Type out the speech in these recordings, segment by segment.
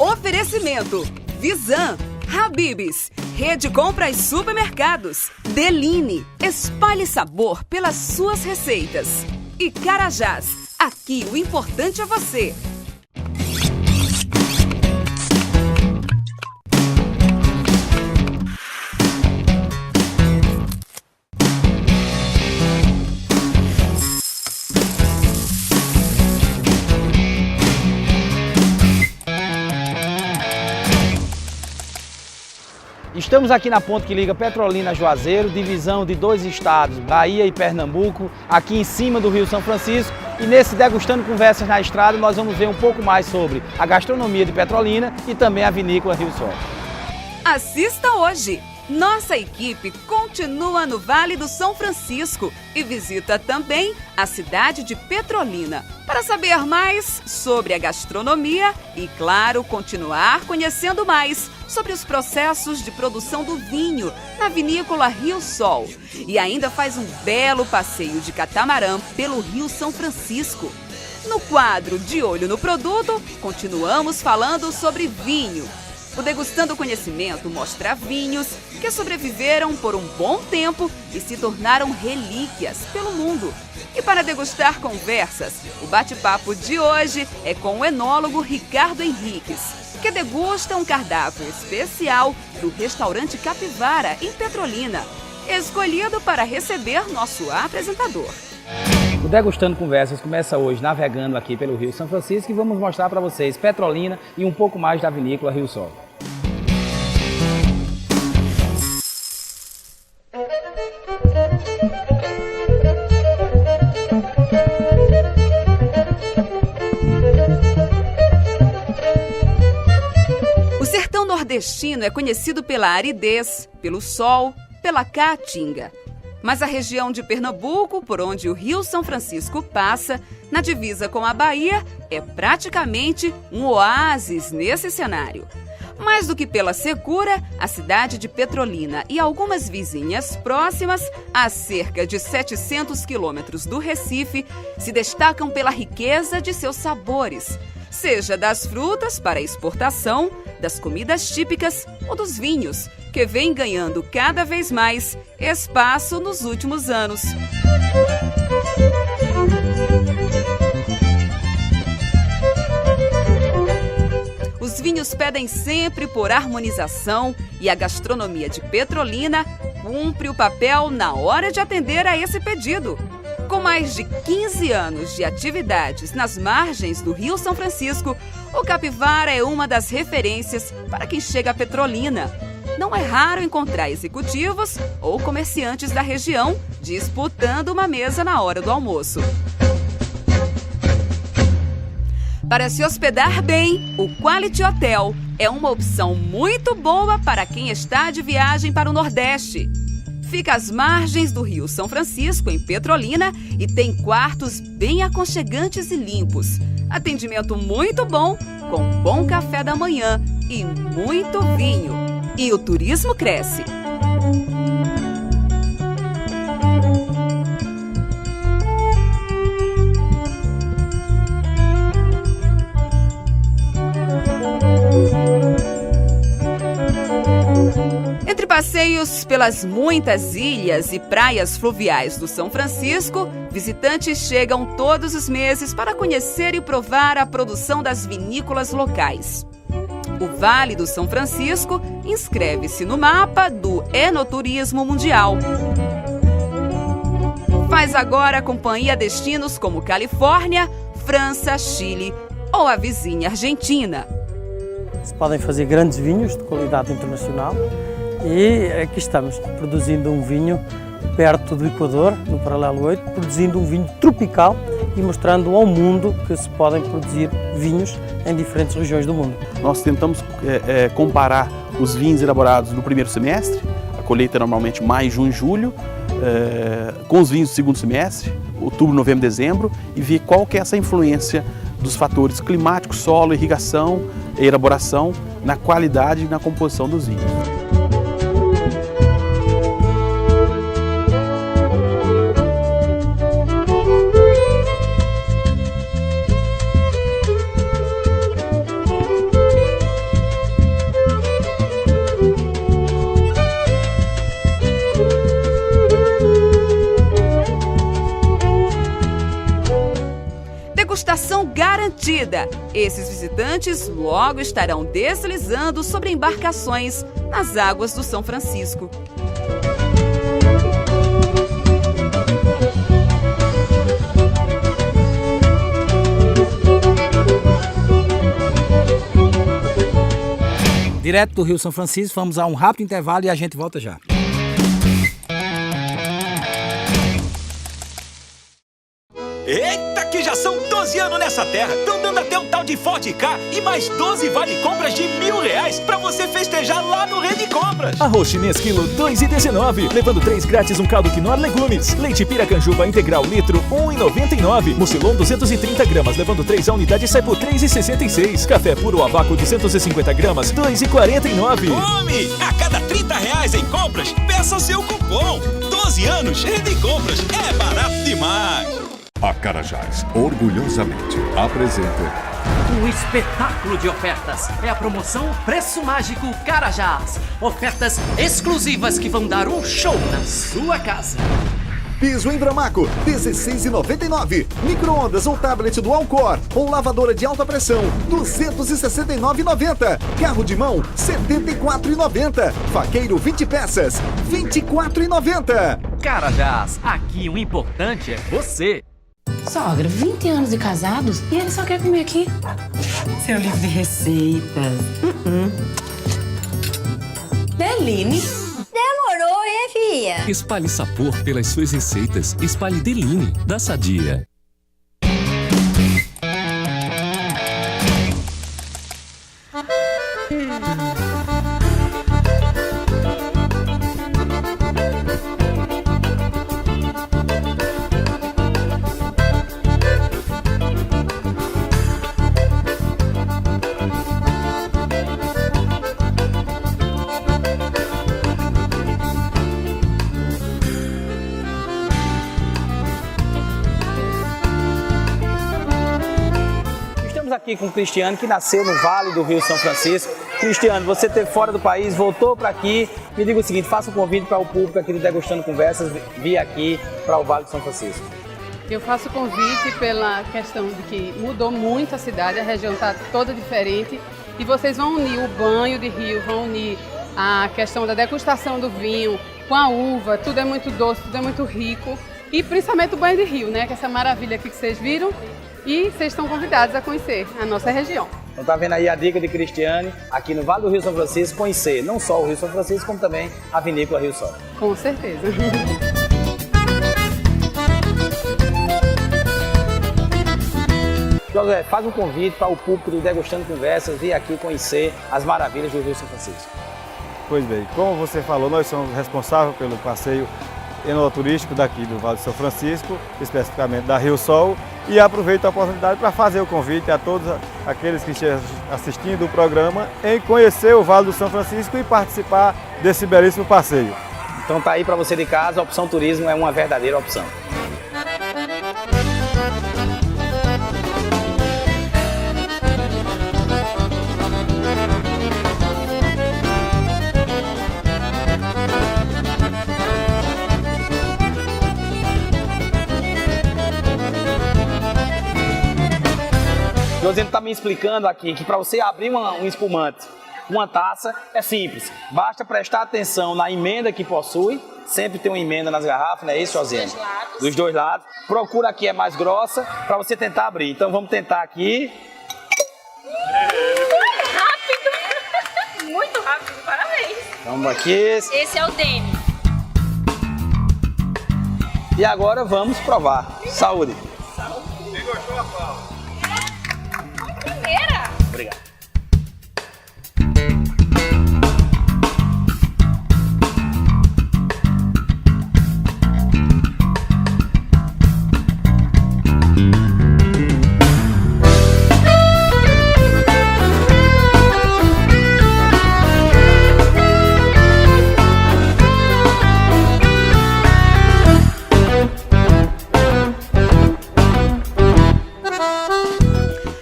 Oferecimento: Visan, Habib's, Rede Compras Supermercados, Deline, espalhe sabor pelas suas receitas. E Carajás, aqui o importante é você. Estamos aqui na ponte que liga Petrolina a Juazeiro, divisão de dois estados, Bahia e Pernambuco, aqui em cima do Rio São Francisco. E nesse Degustando Conversas na Estrada nós vamos ver um pouco mais sobre a gastronomia de Petrolina e também a vinícola Rio Sol. Assista hoje! Nossa equipe continua no Vale do São Francisco e visita também a cidade de Petrolina para saber mais sobre a gastronomia e, claro, continuar conhecendo mais sobre os processos de produção do vinho na vinícola Rio Sol. E ainda faz um belo passeio de catamarã pelo Rio São Francisco. No quadro De Olho no Produto, continuamos falando sobre vinho. O Degustando Conhecimento mostra vinhos que sobreviveram por um bom tempo e se tornaram relíquias pelo mundo. E para degustar conversas, o bate-papo de hoje é com o enólogo Ricardo Henriques, que degusta um cardápio especial do restaurante Capivara, em Petrolina, escolhido para receber nosso apresentador. O Degustando Conversas começa hoje navegando aqui pelo Rio São Francisco e vamos mostrar para vocês Petrolina e um pouco mais da vinícola Rio Sol. O sertão nordestino é conhecido pela aridez, pelo sol, pela caatinga. Mas a região de Pernambuco, por onde o Rio São Francisco passa, na divisa com a Bahia, é praticamente um oásis nesse cenário. Mais do que pela secura, a cidade de Petrolina e algumas vizinhas próximas, a cerca de 700 quilômetros do Recife, se destacam pela riqueza de seus sabores, seja das frutas para exportação, das comidas típicas ou dos vinhos, que vem ganhando cada vez mais espaço nos últimos anos. Os vinhos pedem sempre por harmonização e a gastronomia de Petrolina cumpre o papel na hora de atender a esse pedido. Com mais de 15 anos de atividades nas margens do Rio São Francisco, o Capivara é uma das referências para quem chega a Petrolina. Não é raro encontrar executivos ou comerciantes da região disputando uma mesa na hora do almoço. Para se hospedar bem, o Quality Hotel é uma opção muito boa para quem está de viagem para o Nordeste. Fica às margens do Rio São Francisco, em Petrolina, e tem quartos bem aconchegantes e limpos. Atendimento muito bom, com bom café da manhã e muito vinho. E o turismo cresce. Entre passeios pelas muitas ilhas e praias fluviais do São Francisco, visitantes chegam todos os meses para conhecer e provar a produção das vinícolas locais. O Vale do São Francisco inscreve-se no mapa do Enoturismo Mundial. Faz agora companhia a destinos como Califórnia, França, Chile ou a vizinha Argentina. Se podem fazer grandes vinhos de qualidade internacional e aqui estamos produzindo um vinho perto do Equador, no paralelo 8, produzindo um vinho tropical e mostrando ao mundo que se podem produzir vinhos em diferentes regiões do mundo. Nós tentamos comparar os vinhos elaborados no primeiro semestre, a colheita é normalmente maio, junho e julho, com os vinhos do segundo semestre, outubro, novembro, dezembro, e ver qual que é essa influência dos fatores climáticos, solo, irrigação e elaboração na qualidade e na composição dos vinhos. garantida. Esses visitantes logo estarão deslizando sobre embarcações nas águas do São Francisco. Direto do Rio São Francisco, vamos a um rápido intervalo e a gente volta já. Eita, que já são 12 anos nessa terra. Estão dando até um tal de Ford Ka e mais 12 vale-compras de R$1.000 pra você festejar lá no Rede Compras. Arroz chinês quilo 2,19, levando 3 grátis um caldo quinoa legumes. Leite Piracanjuba integral litro 1,99. Mucilon 230 gramas, levando 3 a unidade sai por 3,66. Café puro a vácuo 250 gramas, 2,49. Homem, a cada R$30 em compras, peça o seu cupom. 12 anos, Rede Compras, é barato demais. A Carajás, orgulhosamente, apresenta Um espetáculo de ofertas. É a promoção Preço Mágico Carajás. Ofertas exclusivas que vão dar um show na sua casa. Piso em Bramaco, R$16,99. Micro-ondas ou tablet do Alcor ou lavadora de alta pressão, R$269,90. Carro de mão, R$74,90. Faqueiro 20 peças, R$24,90. Carajás, aqui o importante é você. Sogra, 20 anos de casados e ele só quer comer aqui. Seu livro de receitas. Deline. Demorou, hein, filha? Espalhe sabor pelas suas receitas. Espalhe Deline, da Sadia. Aqui com o Cristiano, que nasceu no Vale do Rio São Francisco. Cristiano, você esteve fora do país, voltou para aqui. Me diga o seguinte, faça um convite para o público aqui do Degustando Conversas vir aqui para o Vale do São Francisco. Eu faço o convite pela questão de que mudou muito a cidade, a região está toda diferente e vocês vão unir o banho de rio, vão unir a questão da degustação do vinho com a uva, tudo é muito doce, tudo é muito rico e principalmente o banho de rio, né, que é essa maravilha aqui que vocês viram. E vocês estão convidados a conhecer a nossa região. Então tá vendo aí a dica de Cristiane, aqui no Vale do Rio São Francisco, conhecer não só o Rio São Francisco, como também a Vinícola Rio Sol. Com certeza. José, faz um convite para o público do Degustando Conversas vir aqui conhecer as maravilhas do Rio São Francisco. Pois bem, como você falou, nós somos responsáveis pelo passeio enoturístico daqui do Vale do São Francisco, especificamente da Rio Sol, e aproveito a oportunidade para fazer o convite a todos aqueles que estejam assistindo o programa em conhecer o Vale do São Francisco e participar desse belíssimo passeio. Então tá aí para você de casa, a Opção Turismo é uma verdadeira opção. José está me explicando aqui que para você abrir um espumante, uma taça, é simples. Basta prestar atenção na emenda que possui. Sempre tem uma emenda nas garrafas, não é isso, José? Dos dois lados. Procura aqui é mais grossa para você tentar abrir. Então vamos tentar aqui. Rápido! Muito rápido, parabéns! Vamos aqui. Esse é o Demi. E agora vamos provar. Saúde! Quem gostou, Paulo? Primeira! Obrigado.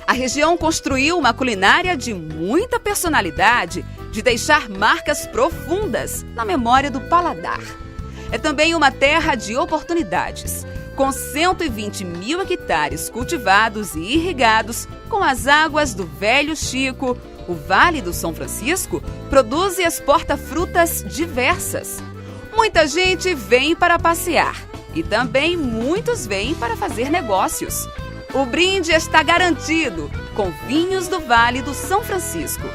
A região construiu uma culinária de muita personalidade, de deixar marcas profundas na memória do paladar. É também uma terra de oportunidades. Com 120 mil hectares cultivados e irrigados com as águas do Velho Chico, o Vale do São Francisco produz e exporta frutas diversas. Muita gente vem para passear e também muitos vêm para fazer negócios. O brinde está garantido com vinhos do Vale do São Francisco.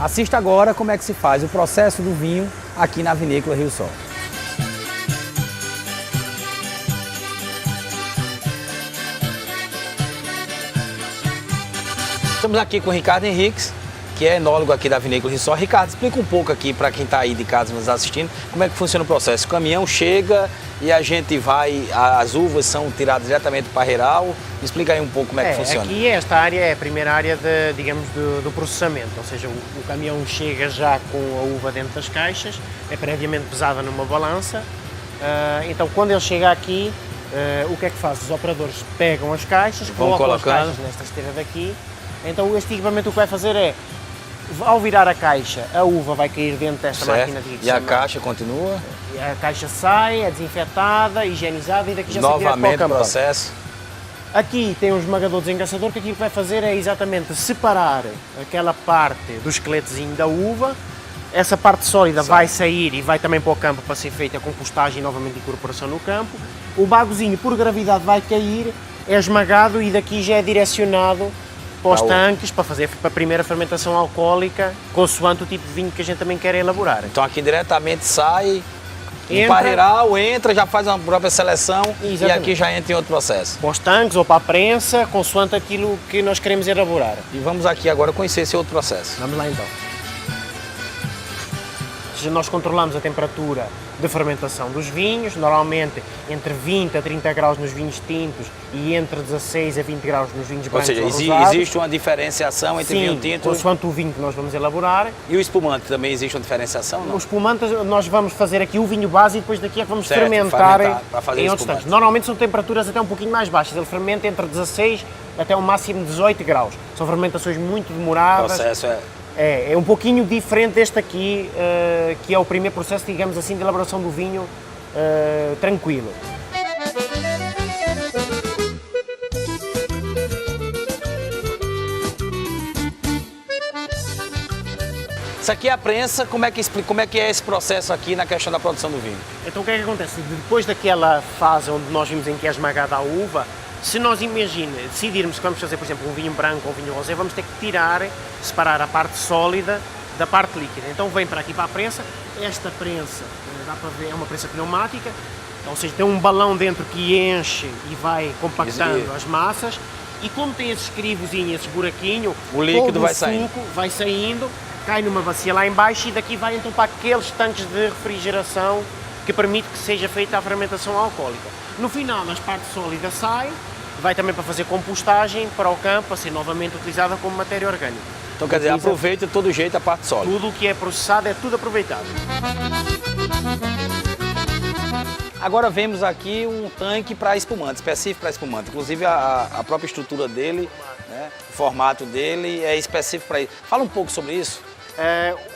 Assista agora como é que se faz o processo do vinho aqui na Vinícola Rio Sol. Estamos aqui com o Ricardo Henriques, que é enólogo aqui da Vinícola Rio Sol. Ricardo, explica um pouco aqui para quem está aí de casa nos assistindo, como é que funciona o processo. O caminhão chega e a gente vai, as uvas são tiradas diretamente do parreiral. Explica aí um pouco como é que funciona. Aqui esta área é a primeira área de, digamos, do processamento, ou seja, o caminhão chega já com a uva dentro das caixas, é previamente pesada numa balança, então quando ele chega aqui, o que é que faz? Os operadores pegam as caixas, colocam as caixas nesta esteira daqui, então este equipamento o que vai fazer é, ao virar a caixa, a uva vai cair dentro desta máquina de E a caixa continua? E a caixa sai, é desinfetada, higienizada e daqui já sai direto para o Novamente o campo. processo. Aqui tem um esmagador desengaçador que aquilo que vai fazer é exatamente separar aquela parte do esqueletozinho da uva. Essa parte sólida vai sair e vai também para o campo para ser feita a compostagem e novamente incorporação no campo. O bagozinho, por gravidade, vai cair, é esmagado e daqui já é direcionado para os tanques para fazer para a primeira fermentação alcoólica, consoante o tipo de vinho que a gente também quer elaborar. Então aqui diretamente sai, o parreiral entra, já faz uma própria seleção. Exatamente. E aqui já entra em outro processo. Para os tanques ou para a prensa, consoante aquilo que nós queremos elaborar. E vamos aqui agora conhecer esse outro processo. Vamos lá então. Nós controlamos a temperatura de fermentação dos vinhos, normalmente entre 20 a 30 graus nos vinhos tintos e entre 16 a 20 graus nos vinhos brancos. Ou seja, existe uma diferenciação entre vinho tinto... consoante o vinho que nós vamos elaborar. E o espumante também existe uma diferenciação? Não? O espumante nós vamos fazer aqui o vinho base e depois daqui é que vamos fermentar em outros tanques. Normalmente são temperaturas até um pouquinho mais baixas, ele fermenta entre 16 até um máximo de 18 graus. São fermentações muito demoradas. O processo é um pouquinho diferente deste aqui, que é o primeiro processo, digamos assim, de elaboração do vinho tranquilo. Isso aqui é a prensa, como é que é esse processo aqui na questão da produção do vinho? Então o que é que acontece? Depois daquela fase onde nós vimos em que é esmagada a uva, se nós decidirmos que vamos fazer, por exemplo, um vinho branco ou um vinho rosé, vamos ter que separar a parte sólida da parte líquida. Então vem para aqui para a prensa, esta prensa, dá para ver, é uma prensa pneumática, ou seja, tem um balão dentro que enche e vai compactando as massas, e como tem esses crivozinhos, esse buraquinho, o líquido vai saindo, cai numa bacia lá em baixo e daqui vai então para aqueles tanques de refrigeração que permite que seja feita a fermentação alcoólica. No final, as partes sólidas saem, vai também para fazer compostagem para o campo, para ser novamente utilizada como matéria orgânica. Então quer dizer, aproveita de todo jeito a parte sólida. Tudo o que é processado é tudo aproveitado. Agora vemos aqui um tanque para espumante, específico para espumante. Inclusive a própria estrutura dele, né, o formato dele é específico para isso. Fala um pouco sobre isso.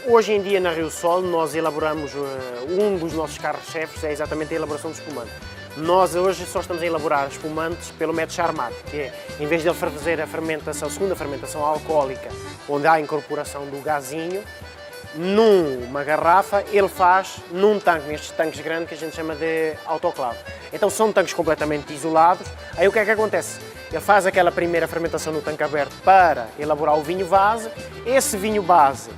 Hoje em dia na Rio Sol nós elaboramos, um dos nossos carros-chefes é exatamente a elaboração de espumante. Nós hoje só estamos a elaborar espumantes pelo método Charmat, que é, em vez de ele fazer a fermentação, a segunda fermentação alcoólica, onde há a incorporação do gazinho, numa garrafa, ele faz num tanque, nestes tanques grandes que a gente chama de autoclave. Então são tanques completamente isolados. Aí o que é que acontece? Ele faz aquela primeira fermentação no tanque aberto para elaborar o vinho base. Esse vinho base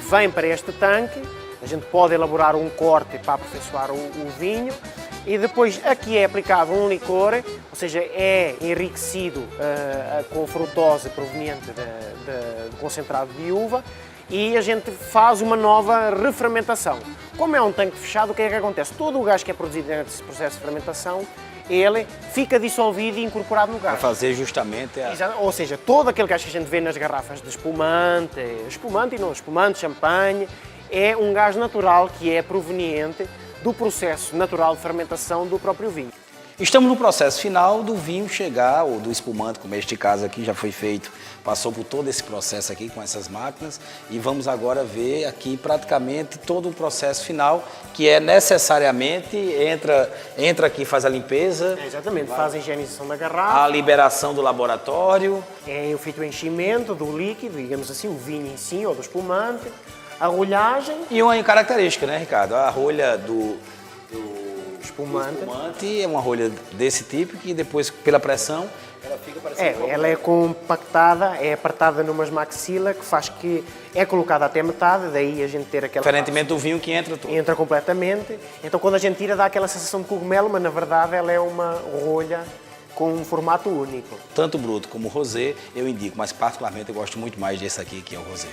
vem para este tanque, a gente pode elaborar um corte para aperfeiçoar o vinho. E depois aqui é aplicado um licor, ou seja, é enriquecido com frutose proveniente do concentrado de uva e a gente faz uma nova refermentação. Como é um tanque fechado, o que é que acontece? Todo o gás que é produzido nesse processo de fermentação, ele fica dissolvido e incorporado no gás. Para fazer justamente Ou seja, todo aquele gás que a gente vê nas garrafas de espumante, champanhe, é um gás natural que é proveniente do processo natural de fermentação do próprio vinho. Estamos no processo final do vinho chegar, ou do espumante, como este caso aqui já foi feito, passou por todo esse processo aqui com essas máquinas e vamos agora ver aqui praticamente todo o processo final, que é necessariamente, entra aqui, faz a limpeza. Exatamente, faz a higienização da garrafa. A liberação do laboratório. É feito o enchimento do líquido, digamos assim, o vinho em si ou do espumante, a rolhagem. E uma característica, né, Ricardo? A rolha do espumante é uma rolha desse tipo que depois, pela pressão, ela fica parecendo... ela é compactada, é apertada numas maxila que faz que é colocada até metade, daí a gente ter aquela... Diferentemente do vinho que entra todo. Entra completamente. Então quando a gente tira dá aquela sensação de cogumelo, mas na verdade ela é uma rolha com um formato único. Tanto o bruto como o rosé eu indico, mas particularmente eu gosto muito mais desse aqui, que é o rosé.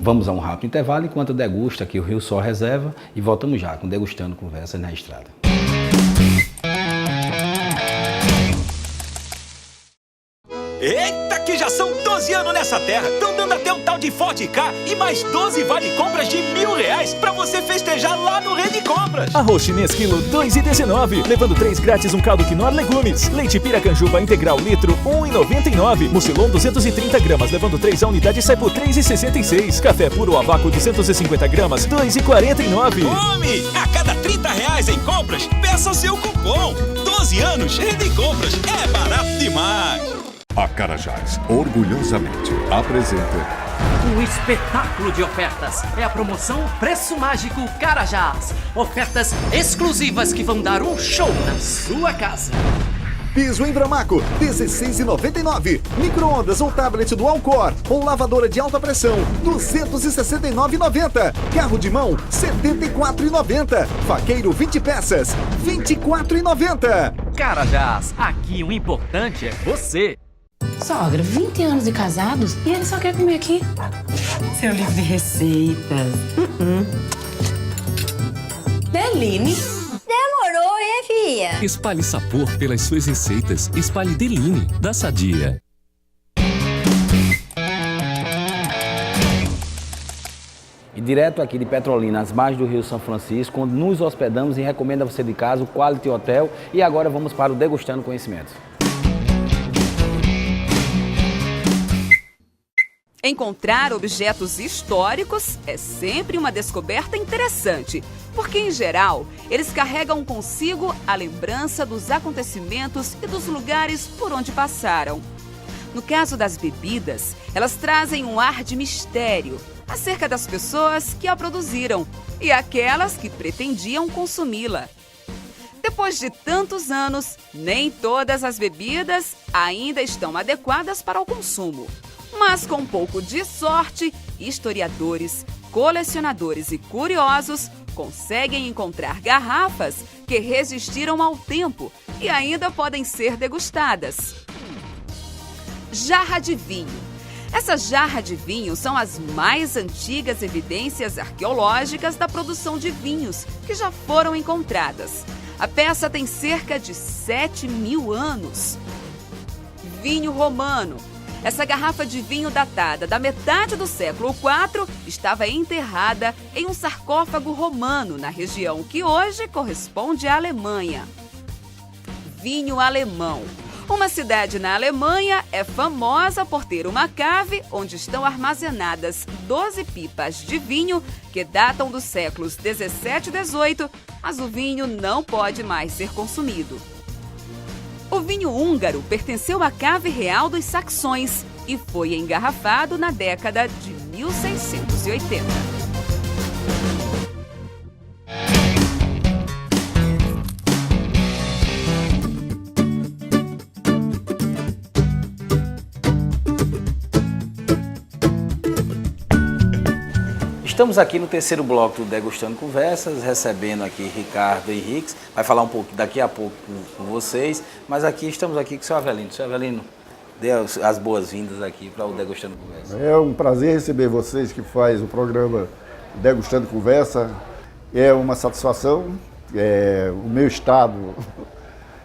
Vamos a um rápido intervalo enquanto eu degusto aqui o Rio Sol Reserva e voltamos já com Degustando Conversas na Estrada. Eita, que já são 12 anos nessa terra. Estão dando até um tal de Ford Ka e mais 12 vale compras de R$1.000 pra você festejar lá no Rede Compras. Arroz chinês quilo 2,19, levando 3 grátis um caldo quinoa legumes. Leite Piracanjuba integral litro 1,99. Mucilon 230 gramas, levando 3 a unidade sai por 3,66. Café puro a vácuo 250 gramas, 2,49. Homem, a cada R$30 em compras, peça seu cupom. 12 anos, Rede Compras, é barato demais. A Carajás orgulhosamente apresenta Um espetáculo de ofertas. É a promoção Preço Mágico Carajás. Ofertas exclusivas que vão dar um show na sua casa. Piso em Bramaco, R$16,99. Micro-ondas ou tablet do Alcor ou lavadora de alta pressão, R$269,90. Carro de mão, R$74,90. Faqueiro 20 peças, R$24,90. Carajás, aqui o importante é você. Sogra, 20 anos de casados e ele só quer comer aqui. Seu livro de receitas. Deline. Demorou, hein, filha? Espalhe sabor pelas suas receitas. Espalhe Deline, da Sadia. E direto aqui de Petrolina, às margens do Rio São Francisco, onde nos hospedamos e recomendo a você de casa o Quality Hotel. E agora vamos para o Degustando Conhecimentos. Encontrar objetos históricos é sempre uma descoberta interessante, porque, em geral, eles carregam consigo a lembrança dos acontecimentos e dos lugares por onde passaram. No caso das bebidas, elas trazem um ar de mistério acerca das pessoas que a produziram e aquelas que pretendiam consumi-la. Depois de tantos anos, nem todas as bebidas ainda estão adequadas para o consumo. Mas com um pouco de sorte, historiadores, colecionadores e curiosos conseguem encontrar garrafas que resistiram ao tempo e ainda podem ser degustadas. Jarra de vinho. Essa jarra de vinho são as mais antigas evidências arqueológicas da produção de vinhos que já foram encontradas. A peça tem cerca de 7.000 anos. Vinho romano. Essa garrafa de vinho datada da metade do século IV estava enterrada em um sarcófago romano na região que hoje corresponde à Alemanha. Vinho alemão. Uma cidade na Alemanha é famosa por ter uma cave onde estão armazenadas 12 pipas de vinho que datam dos séculos 17 e 18, mas o vinho não pode mais ser consumido. O vinho húngaro pertenceu à cave real dos saxões e foi engarrafado na década de 1680. Estamos aqui no terceiro bloco do Degustando Conversas, recebendo aqui Ricardo Henriques, vai falar um pouco daqui a pouco com vocês, mas aqui estamos aqui com o seu Avelino. Seu Avelino, dê as boas-vindas aqui para o Degustando Conversa. É um prazer receber vocês que faz o programa Degustando Conversa. É uma satisfação. O meu estado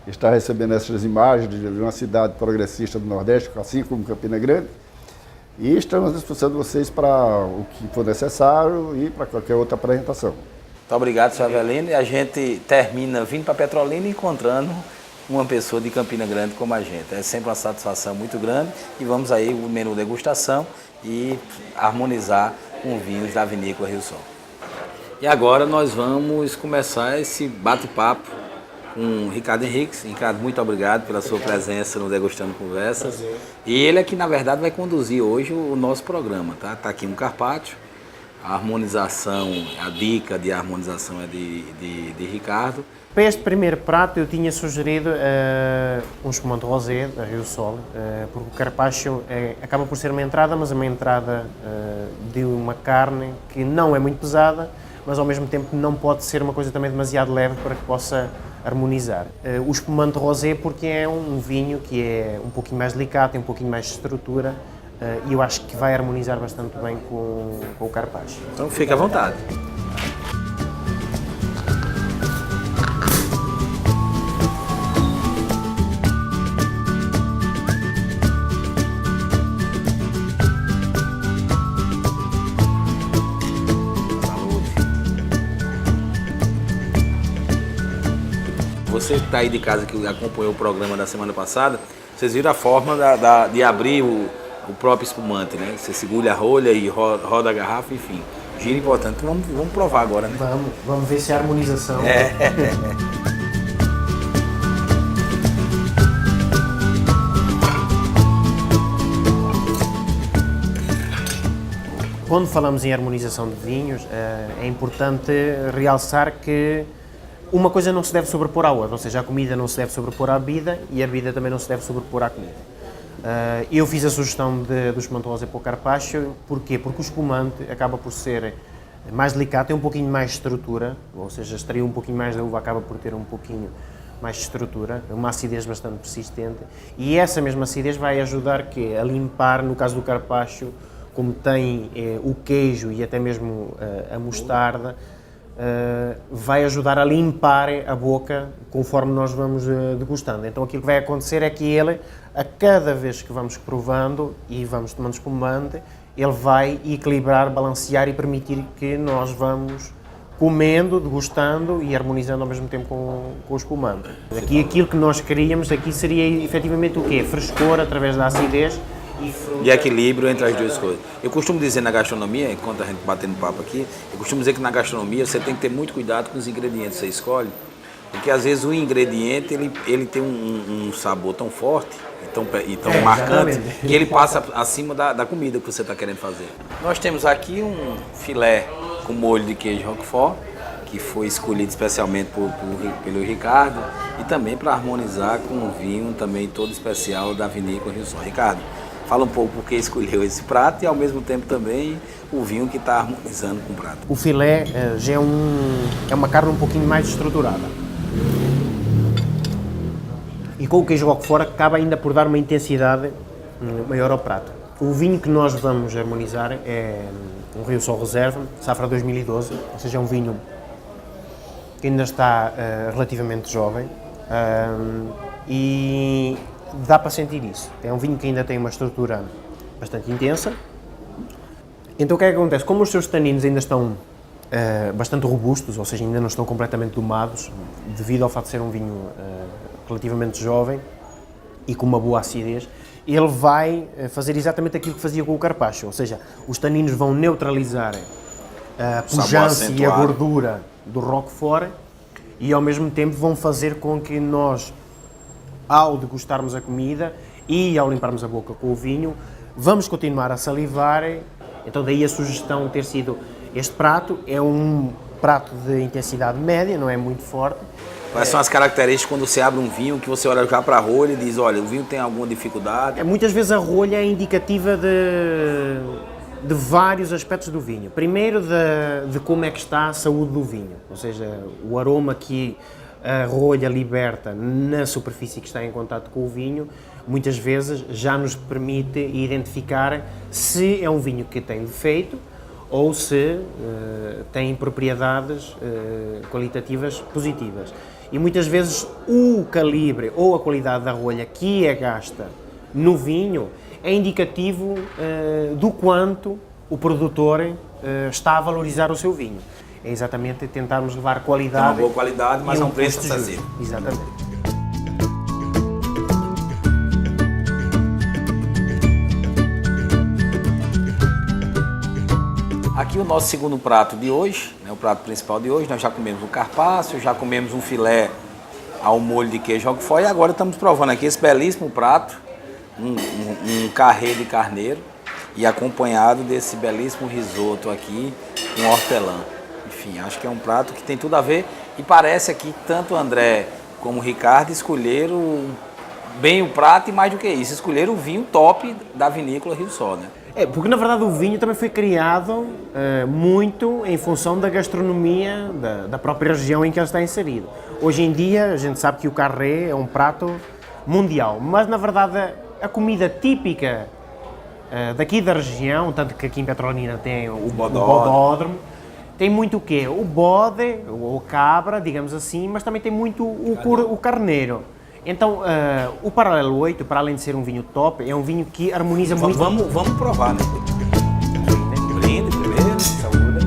está recebendo essas imagens de uma cidade progressista do Nordeste, assim como Campina Grande. E estamos à disposição de vocês para o que for necessário e para qualquer outra apresentação. Muito obrigado, Sr. Avelino. E a gente termina vindo para Petrolina e encontrando uma pessoa de Campina Grande como a gente. É sempre uma satisfação muito grande. E vamos aí o menu degustação e harmonizar com vinhos da Vinícola Rio Sol. E agora nós vamos começar esse bate-papo com o Ricardo Henriques. Ricardo, muito obrigado pela sua presença no Degustando Conversas. E ele é que, na verdade, vai conduzir hoje o nosso programa, tá? Tá aqui um carpaccio, a harmonização, a dica de harmonização é de Ricardo. Para este primeiro prato eu tinha sugerido um espumante rosé da Rio Sol, porque o carpaccio acaba por ser uma entrada, mas é uma entrada de uma carne que não é muito pesada, mas ao mesmo tempo não pode ser uma coisa também demasiado leve para que possa harmonizar. O espumante rosé porque é um vinho que é um pouquinho mais delicado, tem um pouquinho mais de estrutura e eu acho que vai harmonizar bastante bem com o carpaccio. Então fique à vontade. Você que está aí de casa, que acompanhou o programa da semana passada, vocês viram a forma de abrir o próprio espumante, né? Você segura a rolha e roda a garrafa, enfim. Giro importante. Então vamos provar agora, né? Vamos ver se a harmonização... Quando falamos em harmonização de vinhos, é importante realçar que uma coisa não se deve sobrepor à outra, ou seja, a comida não se deve sobrepor à bebida e a bebida também não se deve sobrepor à comida. Eu fiz a sugestão do espumante rosé para o carpaccio, porquê? Porque o espumante acaba por ser mais delicado, tem um pouquinho mais de estrutura, ou seja, extrair um pouquinho mais da uva acaba por ter um pouquinho mais de estrutura, uma acidez bastante persistente, e essa mesma acidez vai ajudar a limpar, no caso do carpaccio, como tem o queijo e até mesmo a mostarda, vai ajudar a limpar a boca conforme nós vamos degustando. Então aquilo que vai acontecer é que ele, a cada vez que vamos provando e vamos tomando espumante, ele vai equilibrar, balancear e permitir que nós vamos comendo, degustando e harmonizando ao mesmo tempo com o espumante. Aqui aquilo que nós queríamos aqui seria efetivamente o quê? Frescor através da acidez e equilíbrio entre as duas coisas. Eu costumo dizer na gastronomia, enquanto a gente batendo papo aqui, eu costumo dizer que na gastronomia você tem que ter muito cuidado com os ingredientes que você escolhe, porque às vezes o ingrediente ele tem um sabor tão forte e tão marcante que ele passa acima da comida que você está querendo fazer. Nós temos aqui um filé com molho de queijo Roquefort, que foi escolhido especialmente pelo Ricardo e também para harmonizar com um vinho também todo especial da Vinícola Rio Sol. Ricardo, fala um pouco por que escolheu esse prato e ao mesmo tempo também o vinho que está harmonizando com o prato. O filé já é uma carne um pouquinho mais estruturada. E com o queijo Roquefort acaba ainda por dar uma intensidade maior ao prato. O vinho que nós vamos harmonizar é um Rio Sol Reserva, safra 2012, ou seja, é um vinho que ainda está relativamente jovem e dá para sentir isso. É um vinho que ainda tem uma estrutura bastante intensa. Então o que é que acontece? Como os seus taninos ainda estão bastante robustos, ou seja, ainda não estão completamente domados, devido ao fato de ser um vinho relativamente jovem e com uma boa acidez, ele vai fazer exatamente aquilo que fazia com o carpaccio, ou seja, os taninos vão neutralizar a pujança e a gordura do Roquefort e ao mesmo tempo vão fazer com que nós, ao degustarmos a comida e ao limparmos a boca com o vinho, vamos continuar a salivar. Então daí a sugestão ter sido este prato. É um prato de intensidade média, não é muito forte. Quais são as características quando você abre um vinho que você olha já para a rolha e diz, olha, o vinho tem alguma dificuldade? Muitas vezes a rolha é indicativa de vários aspectos do vinho. Primeiro de como é que está a saúde do vinho, ou seja, o aroma que a rolha liberta na superfície que está em contato com o vinho, muitas vezes já nos permite identificar se é um vinho que tem defeito ou se tem propriedades qualitativas positivas. E muitas vezes o calibre ou a qualidade da rolha que é gasta no vinho é indicativo do quanto o produtor está a valorizar o seu vinho. É exatamente tentarmos levar qualidade. Uma boa qualidade, mas a um preço acessível. Exatamente. Aqui o nosso segundo prato de hoje, né, o prato principal de hoje, nós já comemos um carpaccio, já comemos um filé ao molho de queijo roquefort e agora estamos provando aqui esse belíssimo prato, um carré de carneiro e acompanhado desse belíssimo risoto aqui com hortelã. Enfim, acho que é um prato que tem tudo a ver e parece aqui tanto o André como o Ricardo escolheram bem o prato e mais do que isso, escolheram o vinho top da vinícola Rio Sol, né? Porque na verdade o vinho também foi criado muito em função da gastronomia da própria região em que ele está inserido. Hoje em dia a gente sabe que o carré é um prato mundial, mas na verdade a comida típica daqui da região, tanto que aqui em Petrolina tem o bodódromo, tem muito o quê? O bode, ou cabra, digamos assim, mas também tem muito o carneiro. Então, o Paralelo 8, para além de ser um vinho top, é um vinho que harmoniza muito... Vamos provar, né? Brinde primeiro, saúde.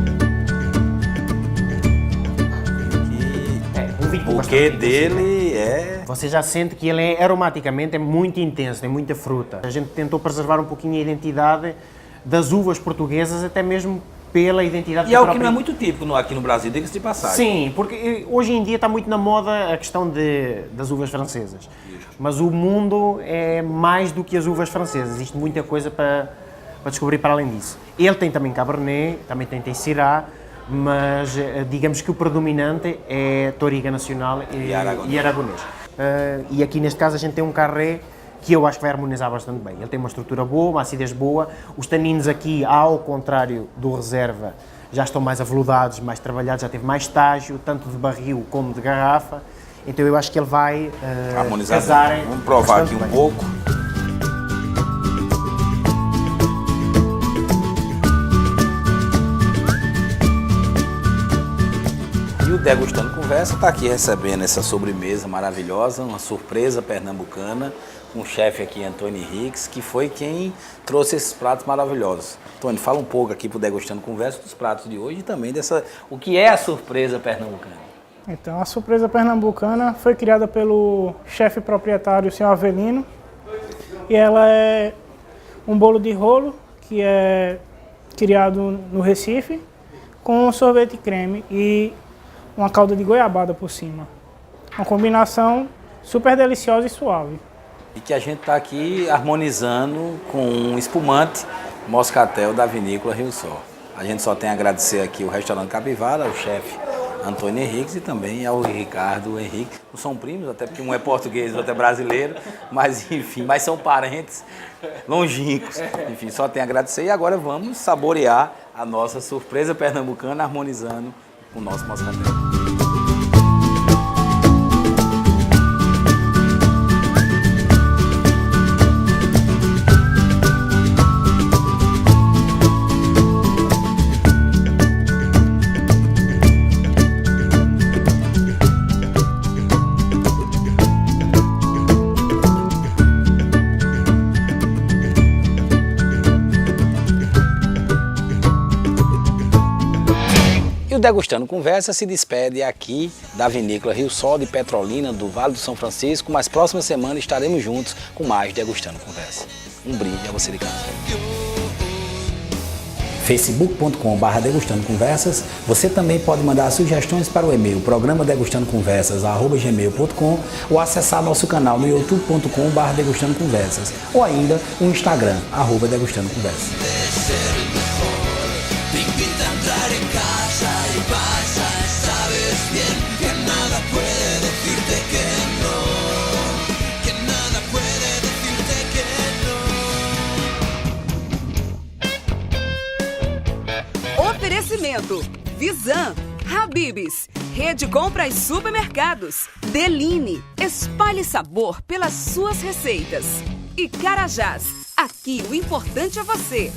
O que dele é... Você já sente que ele aromaticamente é muito intenso, tem muita fruta. A gente tentou preservar um pouquinho a identidade das uvas portuguesas, até mesmo pela identidade... E é o que não é muito típico aqui no Brasil, diga-se de passagem. Sim, porque hoje em dia está muito na moda a questão das uvas francesas. Mas o mundo é mais do que as uvas francesas, existe muita coisa para descobrir para além disso. Ele tem também Cabernet, também tem Syrah, mas digamos que o predominante é Touriga Nacional e Aragonês. E aqui neste caso a gente tem um carré que eu acho que vai harmonizar bastante bem. Ele tem uma estrutura boa, uma acidez boa, os taninos aqui, ao contrário do reserva, já estão mais aveludados, mais trabalhados, já teve mais estágio, tanto de barril como de garrafa, então eu acho que ele vai harmonizar. Vamos provar aqui um pouco. E o Degustando Conversa está aqui recebendo essa sobremesa maravilhosa, uma surpresa pernambucana, com o chefe aqui, Antônio Henriques, que foi quem trouxe esses pratos maravilhosos. Antônio, fala um pouco aqui para o Degustando Conversa dos pratos de hoje e também o que é a surpresa pernambucana. Então, a surpresa pernambucana foi criada pelo chefe proprietário, o senhor Avelino, e ela é um bolo de rolo, que é criado no Recife, com sorvete creme e uma calda de goiabada por cima. Uma combinação super deliciosa e suave. E que a gente está aqui harmonizando com um espumante moscatel da vinícola Rio Sol. A gente só tem a agradecer aqui o restaurante Capivara, ao chefe Antônio Henriques e também ao Ricardo Henrique. Não são primos, até porque um é português e o outro é brasileiro, mas enfim, mas são parentes longínquos. Enfim, só tem a agradecer e agora vamos saborear a nossa surpresa pernambucana harmonizando com o nosso moscatel. O Degustando Conversa se despede aqui da vinícola Rio Sol de Petrolina, do Vale do São Francisco, mas próxima semana estaremos juntos com mais Degustando Conversa. Um brinde a você de casa. facebook.com/Degustando Conversas. Você também pode mandar sugestões para o e-mail programadegustandoconversas@gmail.com ou acessar nosso canal no youtube.com/Degustando Conversas ou ainda o Instagram @Degustando Conversas. Oferecimento Visan, Habib's, Rede Compras Supermercados. Deline, espalhe sabor pelas suas receitas. E Carajás, aqui o importante é você.